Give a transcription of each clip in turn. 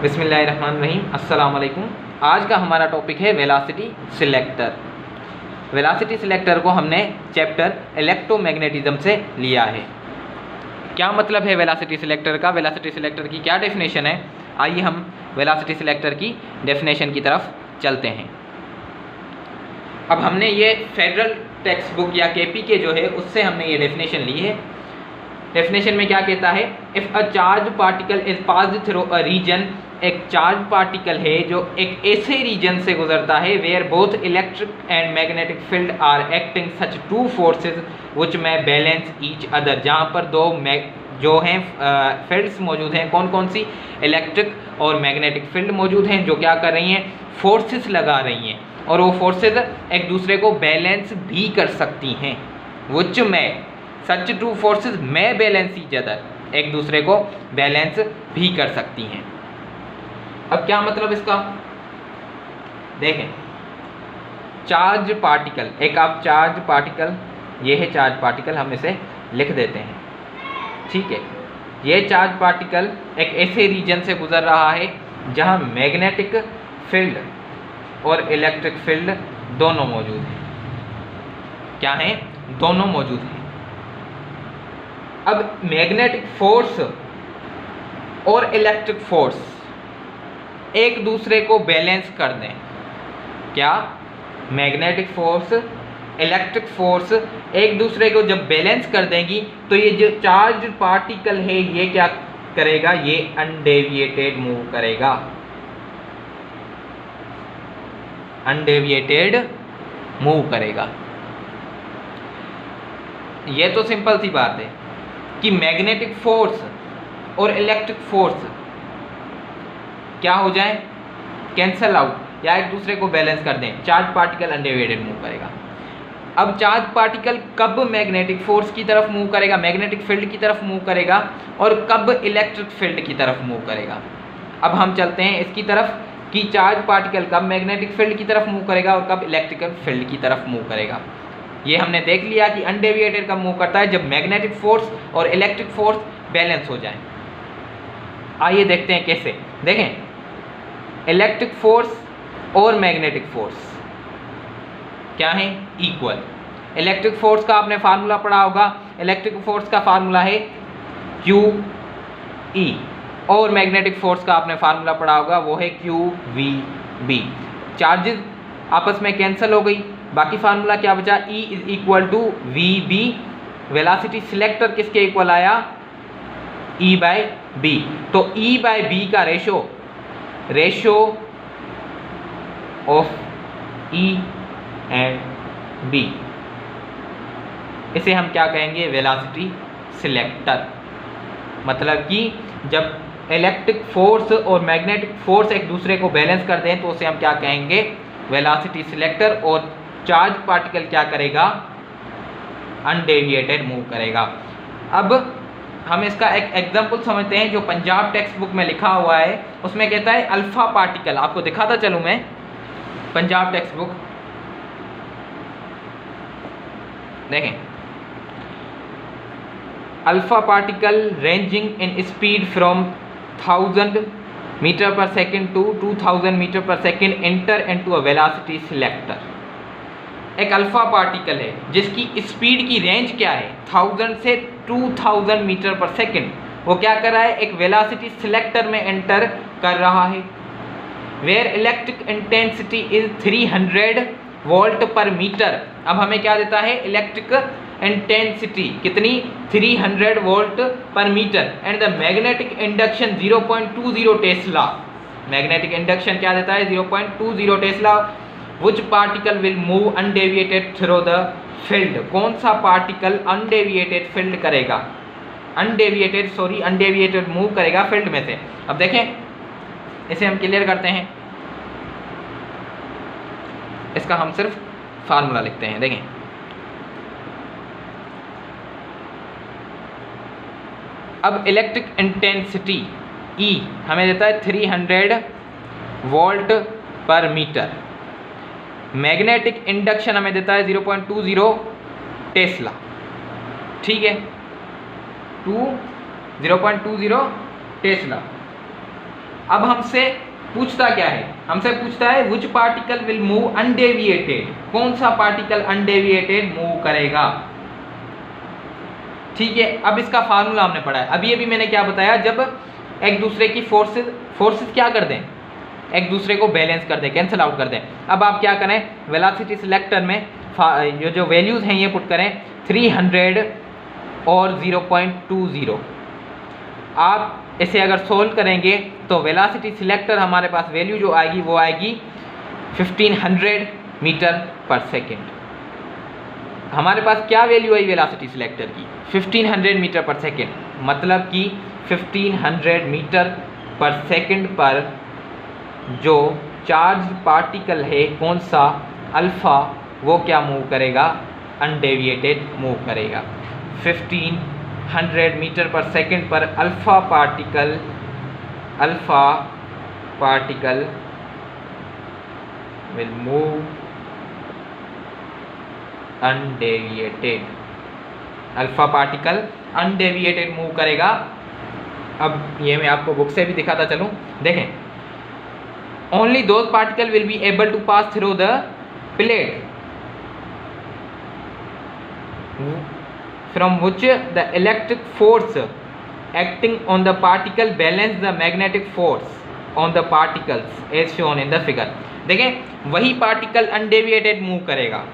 बिस्मिल्लाहिर्रहमानिर्रहीम। अस्सलाम वालेकुम। आज का हमारा टॉपिक है वेलोसिटी सिलेक्टर। वेलोसिटी सिलेक्टर को हमने चैप्टर इलेक्ट्रोमैग्नेटिज्म से लिया है। क्या मतलब है वेलोसिटी सिलेक्टर का, वेलोसिटी सिलेक्टर की क्या डेफिनेशन है, आइए हम वेलोसिटी सिलेक्टर की डेफिनेशन की तरफ चलते हैं। अब हमने ये फेडरल टेक्स्ट बुक या केपी के जो है उससे हमने ये डेफिनेशन ली है। डेफिनेशन में क्या कहता है, if a charge particle is passed through a region, एक चार्ज पार्टिकल है जो एक ऐसे रीजन से गुजरता है where both electric and magnetic field are acting such two forces which may balance each other, जहाँ पर दो जो हैं फील्ड्स मौजूद हैं, कौन कौन सी, इलेक्ट्रिक और मैग्नेटिक फील्ड मौजूद हैं, जो क्या कर रही हैं, फोर्सेस लगा रही हैं और वो फोर्सेस एक दूसरे को बैलेंस भी कर सकती हैं। विच में सच टू फोर्सेस में बैलेंस ईच अदर, एक दूसरे को बैलेंस भी कर सकती हैं। अब क्या मतलब इसका देखें, चार्ज पार्टिकल, एक आप चार्ज पार्टिकल, ये है चार्ज पार्टिकल, हम इसे लिख देते हैं, ठीक है। ये चार्ज पार्टिकल एक ऐसे रीजन से गुजर रहा है जहां मैग्नेटिक फील्ड और इलेक्ट्रिक फील्ड दोनों मौजूद हैं। क्या हैं? दोनों मौजूद हैं। अब मैग्नेटिक फोर्स और इलेक्ट्रिक फोर्स एक दूसरे को बैलेंस कर दें। क्या? मैग्नेटिक फोर्स, इलेक्ट्रिक फोर्स एक दूसरे को जब बैलेंस कर देंगी तो ये जो चार्ज पार्टिकल है ये क्या करेगा, ये अनडेविएटेड मूव करेगा, अनडेविएटेड मूव करेगा। ये तो सिंपल सी बात है कि मैग्नेटिक फोर्स और इलेक्ट्रिक फोर्स क्या हो जाए, कैंसल आउट या एक दूसरे को बैलेंस कर दें, चार्ज पार्टिकल अनडेविएटेड मूव करेगा। अब चार्ज पार्टिकल कब मैग्नेटिक फोर्स की तरफ मूव करेगा, मैग्नेटिक फील्ड की तरफ मूव करेगा, और कब इलेक्ट्रिक फील्ड की तरफ मूव करेगा। अब हम चलते हैं इसकी तरफ कि चार्ज पार्टिकल कब मैग्नेटिक फील्ड की तरफ मूव करेगा और कब इलेक्ट्रिकल फील्ड की तरफ मूव करेगा। ये हमने देख लिया कि अनडेविएटेड कब मूव करता है, जब मैग्नेटिक फोर्स और इलेक्ट्रिक फोर्स बैलेंस हो जाए। आइए देखते हैं कैसे। देखें, इलेक्ट्रिक फोर्स और मैग्नेटिक फोर्स क्या है, इक्वल। इलेक्ट्रिक फोर्स का आपने फार्मूला पढ़ा होगा, इलेक्ट्रिक फोर्स का फार्मूला है QE, और मैग्नेटिक फोर्स का आपने फार्मूला पढ़ा होगा, वो है QVB। चार्जेस आपस में कैंसिल हो गई, बाकी फार्मूला क्या बचा, E is equal to VB। Velocity selector किसके इक्वल आया, E/B। तो E/B का ratio of E and B, इसे हम क्या कहेंगे, वेलोसिटी सिलेक्टर। मतलब कि जब इलेक्ट्रिक फोर्स और मैग्नेटिक फोर्स एक दूसरे को बैलेंस कर दें तो उसे हम क्या कहेंगे, वेलोसिटी सिलेक्टर। और चार्ज पार्टिकल क्या करेगा, अनडेविएटेड मूव करेगा। अब हम इसका एक एग्जांपल समझते हैं जो पंजाब टेक्स्ट बुक में लिखा हुआ है। उसमें कहता है अल्फा पार्टिकल, आपको दिखाता चलूँ मैं, पंजाब टेक्स्ट बुक देखें, alpha particle ranging in speed from 1000 metre per second to 2000 metre per second enter into a velocity selector. एक अल्फा पार्टिकल है जिसकी स्पीड की रेंज क्या है, 1000 से 2000 मीटर पर सेकेंड, वो क्या कर रहा है, एक वेलोसिटी सिलेक्टर में एंटर कर रहा है। Where electric intensity is 300 volt per metre. अब हमें क्या देता है, इलेक्ट्रिक इंटेंसिटी कितनी, 300 volt per metre, and the magnetic induction 0.20 tesla. Magnetic induction क्या देता है, 0.20 tesla. Which particle will move undeviated through the field, कौन सा पार्टिकल अनडेविएटेड फील्ड करेगा, अनडेविएटेड मूव करेगा फील्ड में से। अब देखें, इसे हम क्लियर करते हैं, इसका हम सिर्फ फार्मूला लिखते हैं। देखें, अब इलेक्ट्रिक इंटेंसिटी E हमें देता है 300 volt per metre, magnetic induction हमें देता है 0.20 टेस्ला, ठीक है, 0.20 टेस्ला। अब हमसे पूछता क्या है, हमसे पूछता है विच पार्टिकल विल मूव अनडेविएटेड, कौन सा पार्टिकल अनडेविएटेड मूव करेगा। ठीक है, अब इसका फार्मूला हमने पढ़ा है। अभी अभी मैंने क्या बताया, जब एक दूसरे की फोर्सेस क्या कर दें, एक दूसरे को बैलेंस कर दें, कैंसिल आउट कर दें। अब आप क्या करें, वेलोसिटी सिलेक्टर में ये जो वैल्यूज़ हैं ये पुट करें 300 और 0.20। आप इसे अगर सोल्व करेंगे तो वेलोसिटी सिलेक्टर हमारे पास वैल्यू जो आएगी वो आएगी 1500 मीटर पर सेकेंड। हमारे पास क्या वैल्यू आई वेलोसिटी सिलेक्टर की, 1500 मीटर पर सेकेंड, मतलब कि 1500 मीटर पर सेकेंड पर जो चार्ज पार्टिकल है कौन सा, अल्फ़ा, वो क्या मूव करेगा, अनडेविएटेड मूव करेगा। 1500 मीटर पर सेकेंड पर alpha particle will move undeviated, alpha particle undeviated move करेगा। अब ये मैं आपको बुक से भी दिखाता चलूँ, देखें, only those particle will be able to pass through the plate from which the electric force acting on the particle balance the magnetic force on the particles as shown in the figure। देखें, वही particle undeviated move करेगा,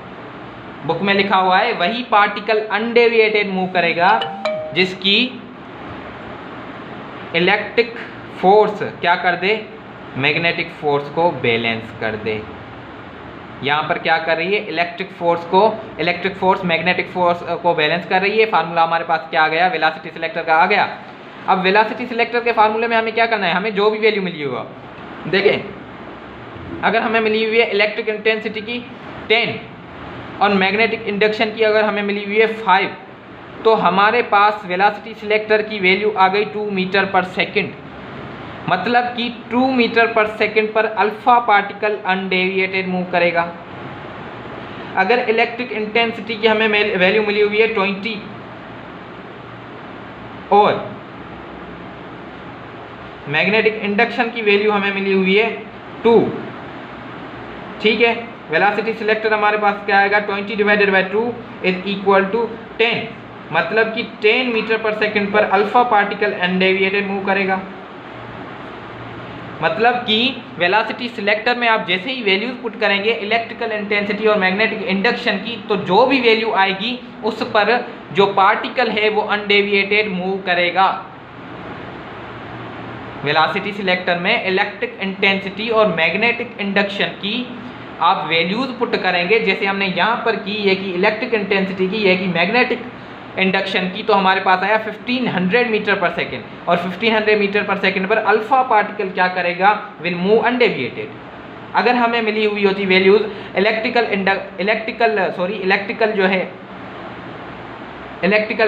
book में लिखा हुआ है वही particle undeviated move करेगा जिसकी इलेक्ट्रिक फोर्स क्या कर दे, मैग्नेटिक फोर्स को बैलेंस कर दे। यहाँ पर क्या कर रही है, इलेक्ट्रिक फोर्स मैग्नेटिक फोर्स को बैलेंस कर रही है। फार्मूला हमारे पास क्या आ गया, वेलोसिटी सिलेक्टर का आ गया। अब वेलोसिटी सिलेक्टर के फार्मूले में हमें क्या करना है, हमें जो भी वैल्यू मिली होगा, देखें, अगर हमें मिली हुई है इलेक्ट्रिक इंटेंसिटी की 10 और मैग्नेटिक इंडक्शन की अगर हमें मिली हुई है 5, तो हमारे पास वेलोसिटी सिलेक्टर की वैल्यू आ गई 2 मीटर पर सेकेंड, मतलब कि 2 मीटर पर सेकेंड पर अल्फ़ा पार्टिकल अनडेविएटेड मूव करेगा। अगर इलेक्ट्रिक इंटेंसिटी की हमें वैल्यू मिली हुई है 20 और मैग्नेटिक इंडक्शन की वैल्यू हमें मिली हुई है 2, ठीक है, वेलोसिटी सिलेक्टर हमारे पास क्या आएगा, 20 divided by 2 is equal to 10, मतलब कि 10 मीटर पर सेकेंड पर अल्फ़ा पार्टिकल अनडेविएटेड मूव करेगा। मतलब कि वेलोसिटी सिलेक्टर में आप जैसे ही वैल्यूज पुट करेंगे इलेक्ट्रिकल इंटेंसिटी और मैग्नेटिक इंडक्शन की, तो जो भी वैल्यू आएगी उस पर जो पार्टिकल है वो अनडेविएटेड मूव करेगा। वेलोसिटी सिलेक्टर में इलेक्ट्रिक इंटेंसिटी और मैग्नेटिक इंडक्शन की आप वैल्यूज पुट करेंगे, जैसे हमने यहाँ पर की, ये की इलेक्ट्रिक इंटेंसिटी की, ये की मैग्नेटिक इंडक्शन की, तो हमारे पास आया 1500 मीटर पर सेकेंड, और 1500 मीटर पर सेकेंड पर अल्फ़ा पार्टिकल क्या करेगा, विल मूव अनडेविएटेड। अगर हमें मिली हुई होती वैल्यूज इलेक्ट्रिकल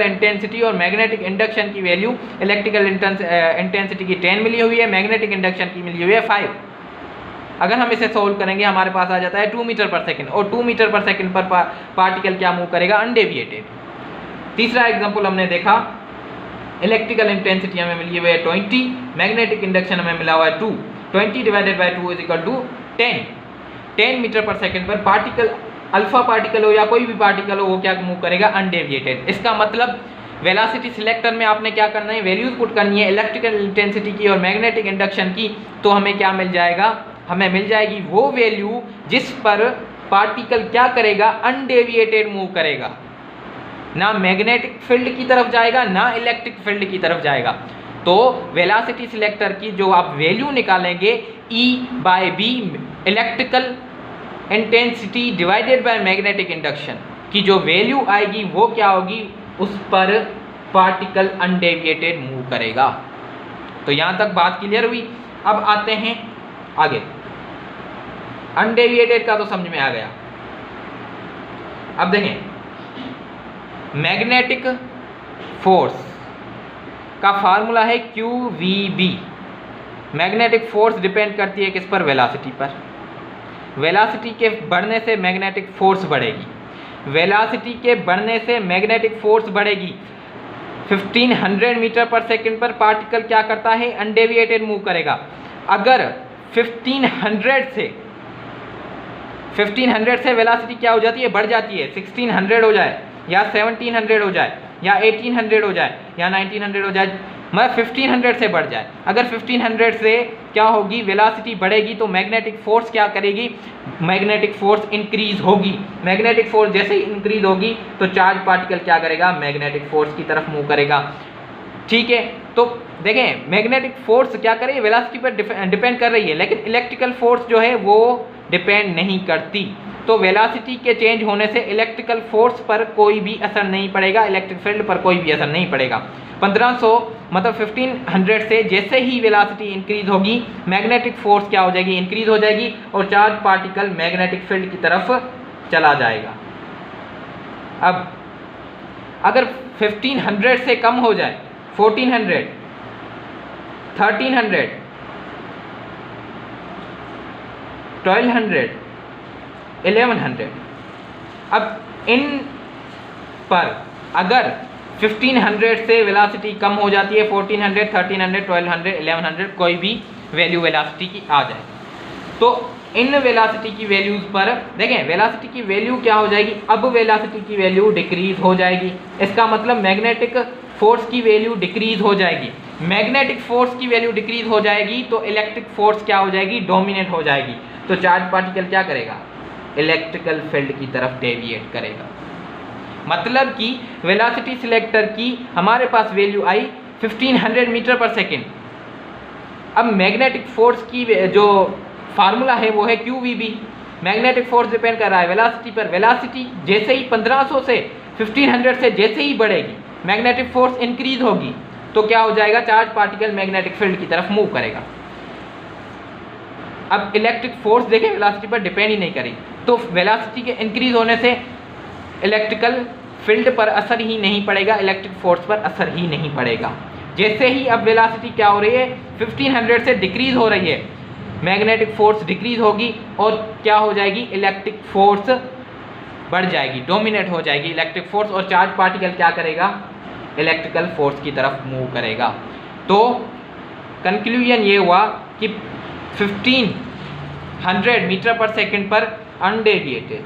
इंटेंसिटी और मैग्नेटिक इंडक्शन की वैल्यू, इलेक्ट्रिकल इंटेंसिटी की 10 मिली हुई है, मैग्नेटिक इंडक्शन की मिली हुई है 5। अगर हम इसे सोल्व करेंगे हमारे पास आ जाता है 2 मीटर पर सेकेंड, और 2 मीटर पर सेकेंड पर पार्टिकल क्या मूव करेगा, अनडेविएटेड। तीसरा एग्जांपल हमने देखा, इलेक्ट्रिकल इंटेंसिटी हमें मिली हुई है 20, मैग्नेटिक इंडक्शन हमें मिला हुआ है 2, 20 divided by 2 is equal to 10 metre per second पर पार्टिकल, अल्फा पार्टिकल हो या कोई भी पार्टिकल हो, वो क्या मूव करेगा, अनडेविएटेड। इसका मतलब वेलोसिटी सिलेक्टर में आपने क्या करना है, वैल्यूज पुट करनी है इलेक्ट्रिकल इंटेंसिटी की और मैग्नेटिक इंडक्शन की, तो हमें क्या मिल जाएगा, हमें मिल जाएगी वो वैल्यू जिस पर पार्टिकल क्या करेगा, अनडेविएटेड मूव करेगा, ना मैग्नेटिक फील्ड की तरफ जाएगा ना इलेक्ट्रिक फील्ड की तरफ जाएगा। तो वेलोसिटी सिलेक्टर की जो आप वैल्यू निकालेंगे E/B electrical intensity divided by magnetic induction की जो वैल्यू आएगी वो क्या होगी, उस पर पार्टिकल अनडेविएटेड मूव करेगा। तो यहाँ तक बात क्लियर हुई। अब आते हैं आगे, अनडेविएटेड का तो समझ में आ गया। अब देखें, मैग्नेटिक फोर्स का फार्मूला है QVB। मैग्नेटिक फोर्स डिपेंड करती है किस पर, वेलोसिटी पर। वेलोसिटी के बढ़ने से मैग्नेटिक फोर्स बढ़ेगी, वेलोसिटी के बढ़ने से मैग्नेटिक फोर्स बढ़ेगी। 1500 मीटर पर सेकेंड पर पार्टिकल क्या करता है, अनडेविएटेड मूव करेगा। अगर 1500 से वेलोसिटी क्या हो जाती है, बढ़ जाती है, 1600 हो जाए या 1700 हो जाए या 1800 हो जाए या 1900 हो जाए, मतलब 1500 से बढ़ जाए, अगर 1500 से क्या होगी, वेलोसिटी बढ़ेगी तो मैग्नेटिक फोर्स क्या करेगी, मैग्नेटिक फोर्स इंक्रीज होगी। मैग्नेटिक फोर्स जैसे ही इंक्रीज होगी तो चार्ज पार्टिकल क्या करेगा, मैग्नेटिक फोर्स की तरफ मूव करेगा। ठीक है, तो देखें मैग्नेटिक फोर्स क्या करे, वेलोसिटी पर डिपेंड कर रही है, लेकिन इलेक्ट्रिकल फोर्स जो है वो डिपेंड नहीं करती। तो वेलोसिटी के चेंज होने से इलेक्ट्रिकल फोर्स पर कोई भी असर नहीं पड़ेगा, इलेक्ट्रिक फील्ड पर कोई भी असर नहीं पड़ेगा। 1500 मतलब 1500 से जैसे ही वेलोसिटी इंक्रीज होगी, मैग्नेटिक फोर्स क्या हो जाएगी, इंक्रीज हो जाएगी और चार्ज पार्टिकल मैग्नेटिक फील्ड की तरफ चला जाएगा। अब अगर 1500 से कम हो जाए, 1400, 1300, 1200, 1100, अब इन पर अगर 1500 से वेलोसिटी कम हो जाती है, 1400, 1300, 1200, 1100 कोई भी वैल्यू वेलोसिटी की आ जाए, तो इन वेलोसिटी की वैल्यूज पर देखें वेलोसिटी की वैल्यू क्या हो जाएगी, अब वेलोसिटी की वैल्यू डिक्रीज हो जाएगी। इसका मतलब मैग्नेटिक फोर्स की वैल्यू डिक्रीज हो जाएगी। मैग्नेटिक फोर्स की वैल्यू डिक्रीज हो जाएगी तो इलेक्ट्रिक फोर्स क्या हो जाएगी, डोमिनेट हो जाएगी। तो चार्ज पार्टिकल क्या करेगा, इलेक्ट्रिकल फील्ड की तरफ डेविएट करेगा। मतलब कि वेलोसिटी सिलेक्टर की हमारे पास वैल्यू आई 1500 मीटर पर सेकेंड। अब मैग्नेटिक फोर्स की जो फार्मूला है वो है QVB। मैग्नेटिक फोर्स डिपेंड कर रहा है वेलोसिटी पर। वेलोसिटी जैसे ही 1500 से 1500 से जैसे ही बढ़ेगी, मैग्नेटिक फोर्स इंक्रीज होगी तो क्या हो जाएगा, चार्ज पार्टिकल मैग्नेटिक फील्ड की तरफ मूव करेगा। अब इलेक्ट्रिक फोर्स देखें वेलोसिटी पर डिपेंड ही नहीं करेगी, तो वेलोसिटी के इंक्रीज होने से इलेक्ट्रिकल फील्ड पर असर ही नहीं पड़ेगा, इलेक्ट्रिक फोर्स पर असर ही नहीं पड़ेगा। जैसे ही अब वेलोसिटी क्या हो रही है, 1500 से डिक्रीज हो रही है, मैग्नेटिक फोर्स डिक्रीज होगी और क्या हो जाएगी, इलेक्ट्रिक फोर्स बढ़ जाएगी, डोमिनेट हो जाएगी इलेक्ट्रिक फोर्स, और चार्ज पार्टिकल क्या करेगा, इलेक्ट्रिकल फोर्स की तरफ मूव करेगा। तो कंक्लूजन ये हुआ कि 1500 मीटर पर सेकंड पर अनडेविएटेड,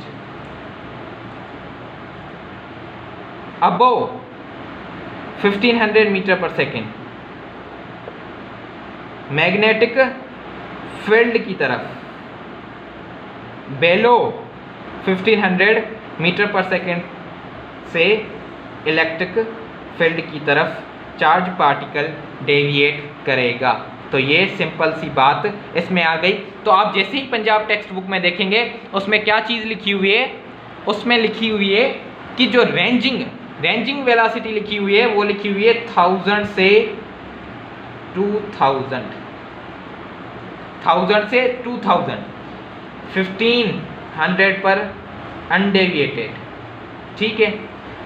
अबव 1500 मीटर पर सेकंड मैग्नेटिक फील्ड की तरफ, बेलो 1500 मीटर पर सेकंड से इलेक्ट्रिक फील्ड की तरफ चार्ज पार्टिकल डेविएट करेगा। तो ये सिंपल सी बात इसमें आ गई। तो आप जैसे ही पंजाब टेक्स्ट बुक में देखेंगे उसमें क्या चीज़ लिखी हुई है, उसमें लिखी हुई है कि जो रेंजिंग वेलोसिटी लिखी हुई है वो लिखी हुई है 1000 से 2000, 1000 से 2000, 1500 पर अनडेविएटेड। ठीक है,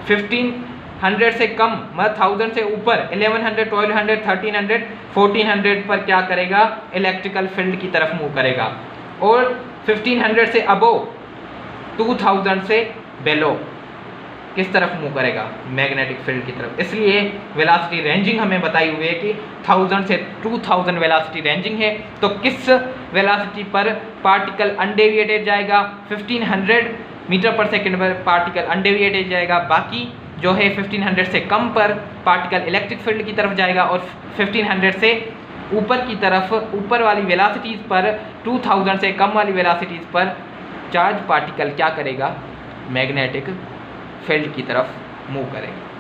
1500 से कम मतलब 1000 से ऊपर 1100, 1200, 1300, 1400 पर क्या करेगा, इलेक्ट्रिकल फील्ड की तरफ मूव करेगा, और 1500 से अबव 2000 से बेलो किस तरफ मूव करेगा, मैग्नेटिक फील्ड की तरफ। इसलिए वेलोसिटी रेंजिंग हमें बताई हुई है कि 1000 से 2000 वेलोसिटी रेंजिंग है। तो किस वेलोसिटी पर पार्टिकल अनडेविएटेड जाएगा, 1500 मीटर पर सेकंड पर पार्टिकल अनडेविएटेड जाएगा, बाकी जो है 1500 से कम पर पार्टिकल इलेक्ट्रिक फील्ड की तरफ जाएगा, और 1500 से ऊपर की तरफ ऊपर वाली वेलोसिटीज़ पर 2000 से कम वाली वेलोसिटीज़ पर चार्ज पार्टिकल क्या करेगा, मैग्नेटिक फील्ड की तरफ मूव करेगा।